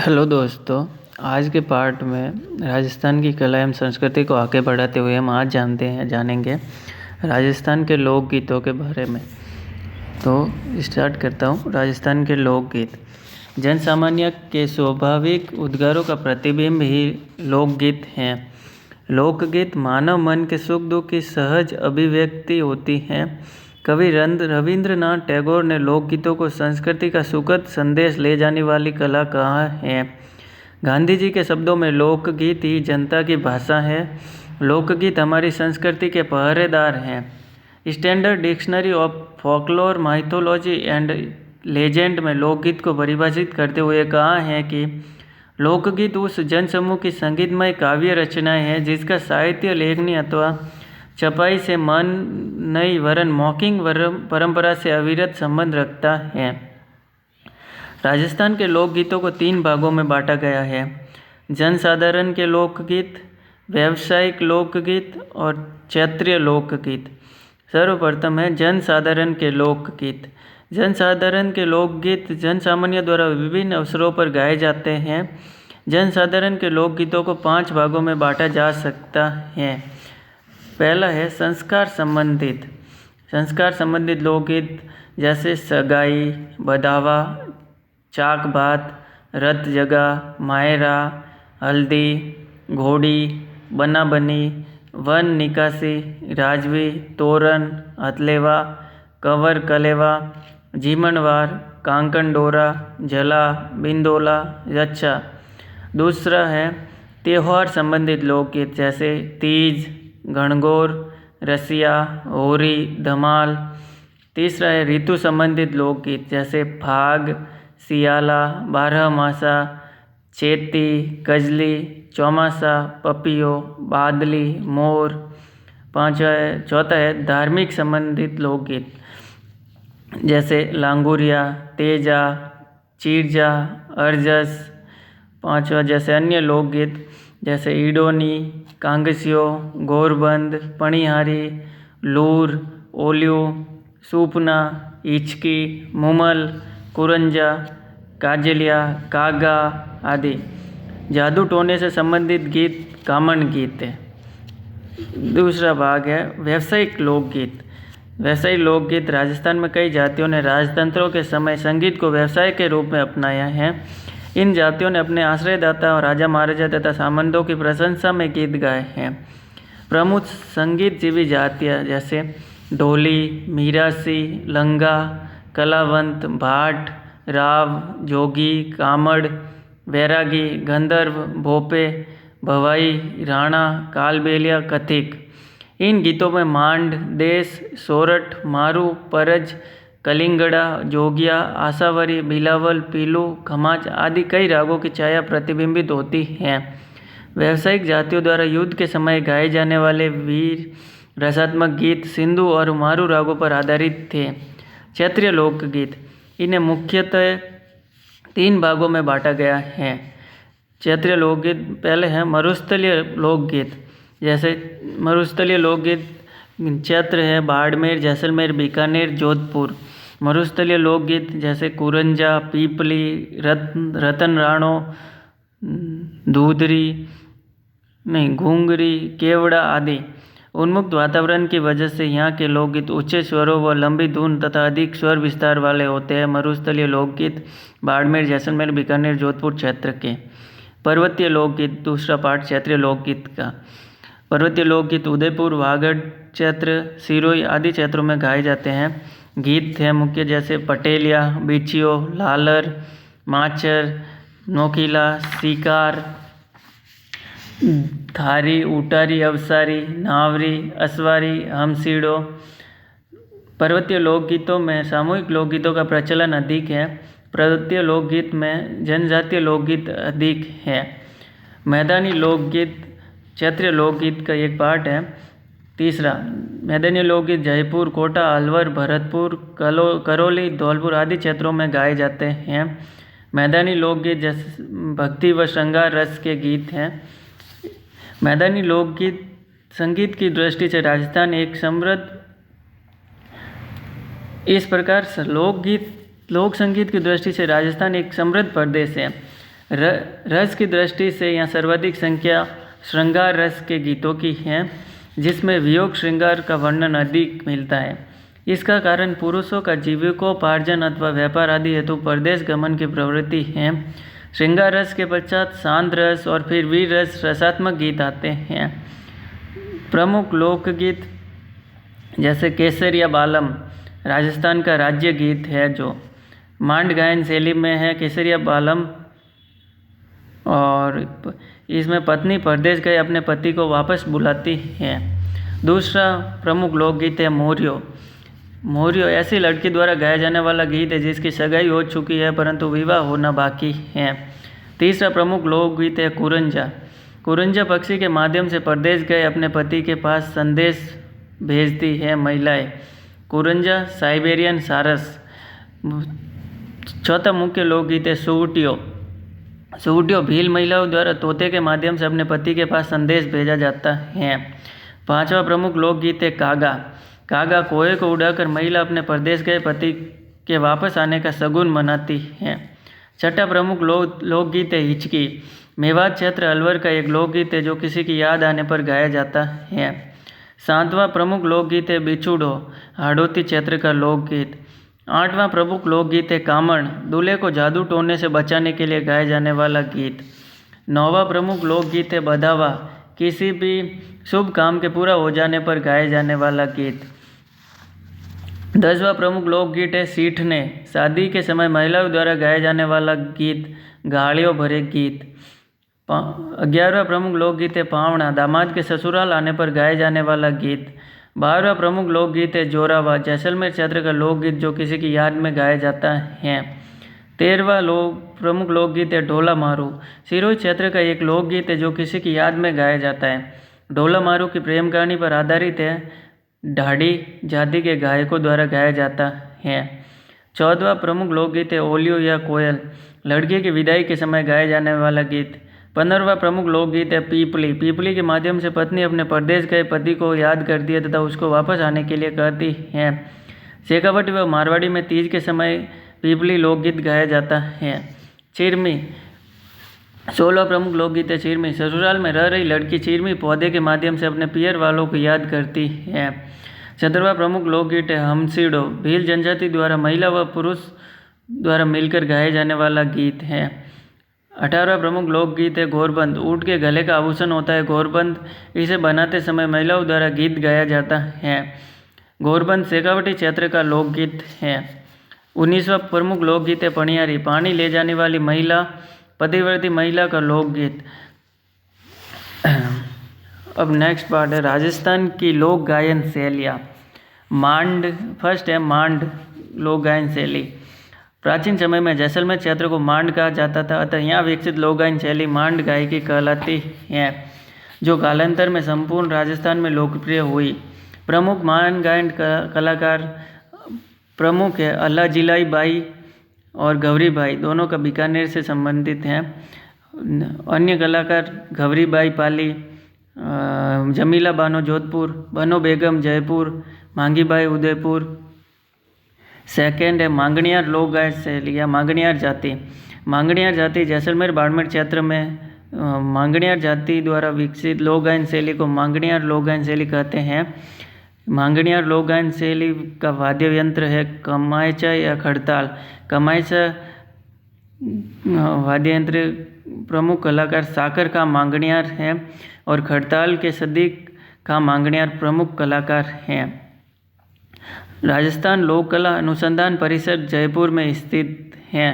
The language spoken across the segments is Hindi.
हेलो दोस्तों। आज के पार्ट में राजस्थान की कला एवं संस्कृति को आगे बढ़ाते हुए हम आज जानेंगे राजस्थान के लोकगीतों के बारे में। तो स्टार्ट करता हूँ। राजस्थान के लोकगीत जन सामान्य के स्वाभाविक उद्गारों का प्रतिबिंब ही लोकगीत हैं। लोकगीत मानव मन के सुख दुख की सहज अभिव्यक्ति होती हैं। कवि रविंद्रनाथ टैगोर ने लोकगीतों को संस्कृति का सुखद संदेश ले जाने वाली कला कहा है। गांधी जी के शब्दों में लोकगीत ही जनता की भाषा है। लोकगीत हमारी संस्कृति के पहरेदार हैं। Standard dictionary of folklore mythology and legend में लोकगीत को परिभाषित करते हुए कहा है कि लोकगीत उस जनसमूह की संगीतमय काव्य रचनाएं हैं जिसका साहित्य लेखनी अथवा छपाई से मन नई वरन मौखिक परंपरा से अविरत संबंध रखता है। राजस्थान के लोकगीतों को 3 भागों में बांटा गया है: जनसाधारण के लोकगीत, व्यावसायिक लोकगीत और क्षेत्रीय लोकगीत। सर्वप्रथम है जनसाधारण के लोकगीत। जनसाधारण के लोकगीत जनसामान्य द्वारा विभिन्न अवसरों पर गाए जाते हैं। जनसाधारण के लोकगीतों को 5 भागों में बांटा जा सकता है। पहला है संस्कार संबंधित लोकगीत जैसे सगाई, बधावा, चाक बात, रत जगा, मायरा, हल्दी, घोड़ी, बना बनी, वन निकासी, राजवी, तोरण, हथलेवा, कंवर कलेवा, जीमनवार, कांकन डोरा, झला, बिंदोला, यच्छा। दूसरा है त्यौहार संबंधित लोकगीत जैसे तीज, गणगौर, रसिया, होरी, धमाल। तीसरा है ऋतु संबंधित लोकगीत जैसे फाग, सियाला, बारहमासा, चेती, कजली, चौमासा, पपियो, बादली, मोर। चौथा है धार्मिक संबंधित लोकगीत जैसे लांगुरिया, तेजा, चीरजा, अर्जस। पांचवा जैसे अन्य लोकगीत जैसे ईडोनी, कांगसियो, गोरबंद, पणिहारी, लूर, ओलियो, सूपना, हिचकी, मुमल, कुरंजा, काजलिया, कागा आदि। जादू टोने से संबंधित गीत कामन गीत है। दूसरा भाग है व्यावसायिक लोकगीत। व्यावसायिक लोकगीत राजस्थान में कई जातियों ने राजतंत्रों के समय संगीत को व्यवसाय के रूप में अपनाया है। इन जातियों ने अपने आश्रयदाता और राजा महाराजा तथा सामंतों की प्रशंसा में गीत गाए हैं। प्रमुख संगीतजीवी जातियाँ जैसे ढोली, मीरासी, लंगा, कलावंत, भाट, राव, जोगी, कामड़, वैरागी, गंधर्व, भोपे, भवाई, राणा, कालबेलिया, कथिक। इन गीतों में मांड, देश, सोरठ, मारू, परज, कलिंगड़ा, जोगिया, आसावरी, बिलावल, पीलू, खमाच आदि कई रागों की छाया प्रतिबिंबित होती है। व्यावसायिक जातियों द्वारा युद्ध के समय गाए जाने वाले वीर रसात्मक गीत सिंधु और मारू रागों पर आधारित थे। क्षेत्रीय लोकगीत इन्हें मुख्यतः 3 भागों में बांटा गया है। क्षेत्रीय लोकगीत पहले हैं मरुस्थलीय लोकगीत। जैसे मरुस्थलीय लोकगीत क्षेत्र है बाड़मेर, जैसलमेर, बीकानेर, जोधपुर। मरुस्थलीय लोकगीत जैसे कुरंजा, पीपली, रतन राणो, घूंगरी, केवड़ा आदि। उन्मुक्त वातावरण की वजह से यहाँ के लोकगीत ऊंचे स्वरों व लंबी धुन तथा अधिक स्वर विस्तार वाले होते हैं। मरुस्थलीय लोकगीत बाड़मेर, जैसलमेर, बीकानेर, जोधपुर क्षेत्र के। पर्वतीय लोकगीत दूसरा पार्ट क्षेत्रीय लोकगीत का। पर्वतीय लोकगीत उदयपुर, वागड़ क्षेत्र, सिरोही आदि क्षेत्रों में गाए जाते हैं। गीत हैं मुख्य जैसे पटेलिया, बिछियो, लालर, माचर, नोकीला, शिकार, थारी, उटारी, अवसारी, नावरी, असवारी, हमसीड़ो। पर्वतीय लोकगीतों में सामूहिक लोकगीतों का प्रचलन अधिक है। पर्वतीय लोकगीत में जनजातीय लोकगीत अधिक है। मैदानी लोकगीत क्षेत्रीय लोकगीत का एक पार्ट है। तीसरा मैदानी लोकगीत जयपुर, कोटा, अलवर, भरतपुर, करौली, धौलपुर आदि क्षेत्रों में गाए जाते हैं। मैदानी लोकगीत जैसे भक्ति व श्रृंगार रस के गीत हैं। मैदानी लोकगीत संगीत की दृष्टि से राजस्थान एक समृद्ध इस प्रकार लोक संगीत की दृष्टि से राजस्थान एक समृद्ध प्रदेश है। रस की दृष्टि से यहाँ सर्वाधिक संख्या श्रृंगार रस के गीतों की है, जिसमें वियोग श्रृंगार का वर्णन अधिक मिलता है। इसका कारण पुरुषों का जीविकोपार्जन अथवा व्यापार आदि हेतु परदेश गमन की प्रवृत्ति है। श्रृंगार रस के पश्चात शांत रस और फिर वीर रस रसात्मक गीत आते हैं। प्रमुख लोकगीत जैसे केसरिया बालम राजस्थान का राज्य गीत है, जो मांड गायन शैली में है। केसरिया बालम और इसमें पत्नी परदेश गए अपने पति को वापस बुलाती है। दूसरा प्रमुख लोकगीत है मोरियो। मोरियो ऐसी लड़की द्वारा गाया जाने वाला गीत है जिसकी सगाई हो चुकी है परंतु विवाह होना बाकी है। तीसरा प्रमुख लोकगीत है कुरंजा। कुरंजा पक्षी के माध्यम से परदेश गए अपने पति के पास संदेश भेजती है महिलाएं। कुरंजा साइबेरियन सारस। चौथा मुख्य लोकगीत है सुवटियो। सुवटियो भील महिलाओं द्वारा तोते के माध्यम से अपने पति के पास संदेश भेजा जाता है। पांचवा प्रमुख लोकगीत है कागा। कागा कोए को उड़ाकर महिला अपने परदेश गए पति के वापस आने का शगुन मनाती है। छठा प्रमुख लोकगीत है हिचकी। मेवात क्षेत्र अलवर का एक लोकगीत है जो किसी की याद आने पर गाया जाता है। सातवां प्रमुख लोकगीत है बिछुड़ो, हाड़ौती क्षेत्र का लोकगीत। आठवां प्रमुख लोकगीत है कामण, दूल्हे को जादू टोने से बचाने के लिए गाया जाने वाला गीत। नौवां प्रमुख लोकगीत है बधावा, किसी भी शुभ काम के पूरा हो जाने पर गाया जाने वाला गीत। 10वां प्रमुख लोकगीत है सीठने, शादी के समय महिलाओं द्वारा गाया जाने वाला गीत, गालियों भरे गीत। 11वां प्रमुख लोकगीत है पावणा, दामाद के ससुराल आने पर गाया जाने वाला गीत। 12वां प्रमुख लोकगीत है जोरावा, जैसलमेर क्षेत्र का लोकगीत जो किसी की याद में गाया जाता है। 13वां प्रमुख लोकगीत है ढोला मारू, सिरोही क्षेत्र का एक लोकगीत है जो किसी की याद में गाया जाता है। ढोला मारू की प्रेम कहानी पर आधारित है, ढाडी जाति के गायकों द्वारा गाया जाता है। 14वां प्रमुख लोकगीत है ओलियो या कोयल, लड़की की विदाई के समय गाया जाने वाला गीत। 15वां प्रमुख लोकगीत है पीपली। पीपली के माध्यम से पत्नी अपने परदेश गए पति को याद करती है तथा उसको वापस आने के लिए कहती है। शेखावटी व मारवाड़ी में तीज के समय पीपली लोकगीत गाया जाता है। चिरमी। 16वां प्रमुख लोकगीत है चिरमी। ससुराल में रह रही लड़की चिरमी पौधे के माध्यम से अपने पियर वालों को याद करती है। 17वां प्रमुख लोकगीत है हमसीडो, भील जनजाति द्वारा महिला व पुरुष द्वारा मिलकर गाए जाने वाला गीत है। 18वां प्रमुख लोकगीत है घोरबंद, ऊँट के गले का आभूषण होता है घोरबंद, इसे बनाते समय महिलाओं द्वारा गीत गाया जाता है। घोरबंद शेखावटी क्षेत्र का लोकगीत है। 19वां प्रमुख लोकगीत है पनियारी, पानी ले जाने वाली महिला, पतिव्रती महिला का लोकगीत। अब नेक्स्ट पार्ट है राजस्थान की लोक गायन शैलियाँ। मांड, फर्स्ट है मांड लोक गायन शैली। प्राचीन समय में जैसलमेर क्षेत्र को मांड कहा जाता था, अतः यहाँ विकसित लोक गायन शैली मांड गायकी कहलाती है, जो कालांतर में संपूर्ण राजस्थान में लोकप्रिय हुई। प्रमुख मांड गायन कलाकार प्रमुख है अल्लाह जिलाई बाई और गौरी बाई, दोनों का बीकानेर से संबंधित हैं। अन्य कलाकार गौरी बाई पाली, जमीला बानो जोधपुर, बनो बेगम जयपुर, मांगी बाई उदयपुर। सेकेंड है मांगणियार लोक गायन शैली या मांगणियार जाति। मांगणियार जाति जैसलमेर बाड़मेर क्षेत्र में मांगणियार जाति द्वारा विकसित लोक गायन शैली को मांगणियार लोक गायन शैली कहते हैं। मांगणियार लोक गायन शैली का वाद्य यंत्र है कमायचा या खड़ताल। कमायचा वाद्य यंत्र प्रमुख कलाकार साकर का मांगणियार है और खड़ताल के सदीक का मांगणियार प्रमुख कलाकार हैं। राजस्थान लोक कला अनुसंधान परिषद जयपुर में स्थित है।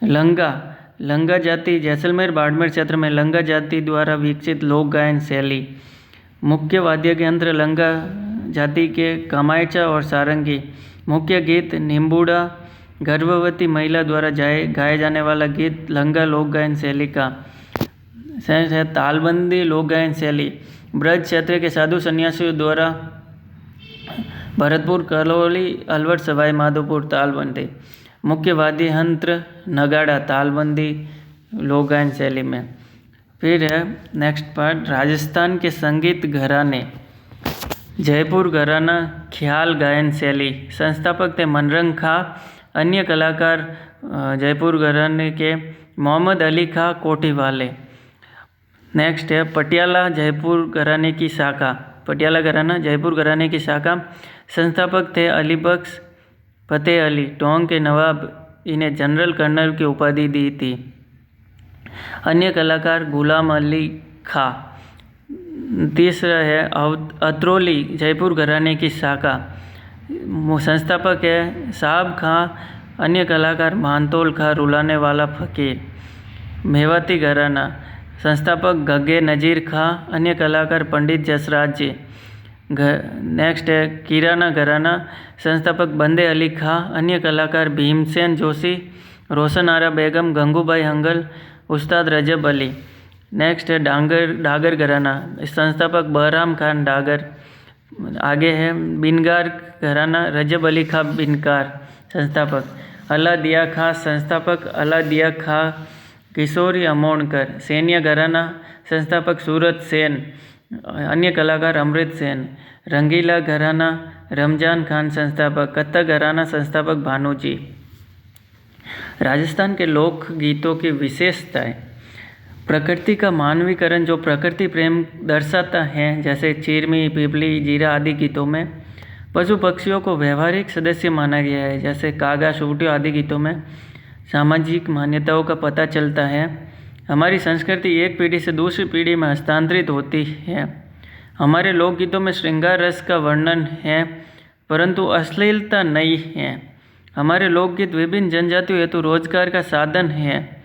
लंगा जाति जैसलमेर बाड़मेर क्षेत्र में लंगा जाति द्वारा विकसित लोक गायन शैली। मुख्य वाद्य यंत्र लंगा जाति के कमायचा और सारंगी। मुख्य गीत निम्बूड़ा, गर्भवती महिला द्वारा गाया जाने वाला गीत लंगा लोक गायन शैली का। है तालबंदी लोक गायन शैली। ब्रज क्षेत्र के साधु सन्यासियों द्वारा भरतपुर, करौली, अलवर, सवाई माधोपुर तालबंदी। मुख्य वाद्य यंत्र नगाड़ा, तालबंदी लोक गायन शैली में। फिर है नेक्स्ट पार्ट राजस्थान के संगीत घराने। जयपुर घराना ख्याल गायन शैली। संस्थापक थे मनरंग खां। अन्य कलाकार जयपुर घराने के मोहम्मद अली खां कोठीवाले। नेक्स्ट है पटियाला जयपुर घराने की शाखा। पटियाला घराना जयपुर घराने की शाखा। संस्थापक थे अली बख्श फतेह अली। टोंक के नवाब इन्हें जनरल कर्नल की उपाधि दी थी। अन्य कलाकार गुलाम अली खां। तीसरा है अतरौली जयपुर घराने की शाखा। संस्थापक है साहब खां। अन्य कलाकार मानतोल खां रुलाने वाला फ़कीर। मेवाती घराना। संस्थापक घगे नज़ीर खां। अन्य कलाकार पंडित जसराज जी। नेक्स्ट है किराना घराना। संस्थापक बंदे अली खां। अन्य कलाकार भीमसेन जोशी, रोशन आरा बेगम, गंगूबाई हंगल, उस्ताद रजब अली। नेक्स्ट है डागर घराना। संस्थापक बहराम खान डागर। आगे है बिनकार घराना। रजब अली खां बिनकार संस्थापक। अलादिया खां संस्थापक अलादिया खां किशोरी अमोणकर। सैन्य घराना। संस्थापक सूरत सेन। अन्य कलाकार अमृत सेन। रंगीला घराना। रमजान खान संस्थापक। कत्था घराना संस्थापक भानुजी। राजस्थान के लोक गीतों की विशेषताएं। प्रकृति का मानवीकरण जो प्रकृति प्रेम दर्शाता है, जैसे चिरमी, पिपली, जीरा आदि गीतों में। पशु पक्षियों को व्यवहारिक सदस्य माना गया है, जैसे कागा, सुगटियों आदि गीतों में। सामाजिक मान्यताओं का पता चलता है। हमारी संस्कृति एक पीढ़ी से दूसरी पीढ़ी में हस्तांतरित होती है। हमारे लोकगीतों में श्रृंगार रस का वर्णन है, परंतु अश्लीलता नहीं है। हमारे लोकगीत विभिन्न जनजातियों हेतु रोजगार का साधन है।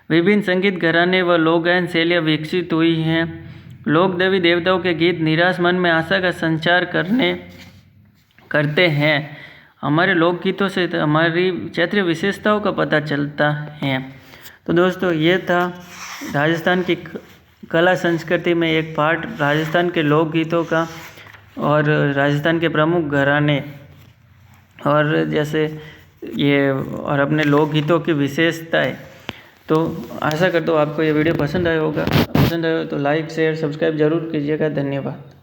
विभिन्न संगीत घराने व लोक गायन शैलियाँ विकसित हुई हैं। लोक देवी देवताओं के गीत निराश मन में आशा का संचार करते हैं। हमारे लोकगीतों से हमारी क्षेत्रीय विशेषताओं का पता चलता है। तो दोस्तों, ये था राजस्थान की कला संस्कृति में एक पार्ट राजस्थान के लोकगीतों का और राजस्थान के प्रमुख घराने और जैसे ये और अपने लोकगीतों की विशेषताएं। तो आशा करता हूँ आपको ये वीडियो पसंद आया होगा। पसंद आया हो तो लाइक, शेयर, सब्सक्राइब जरूर कीजिएगा। धन्यवाद।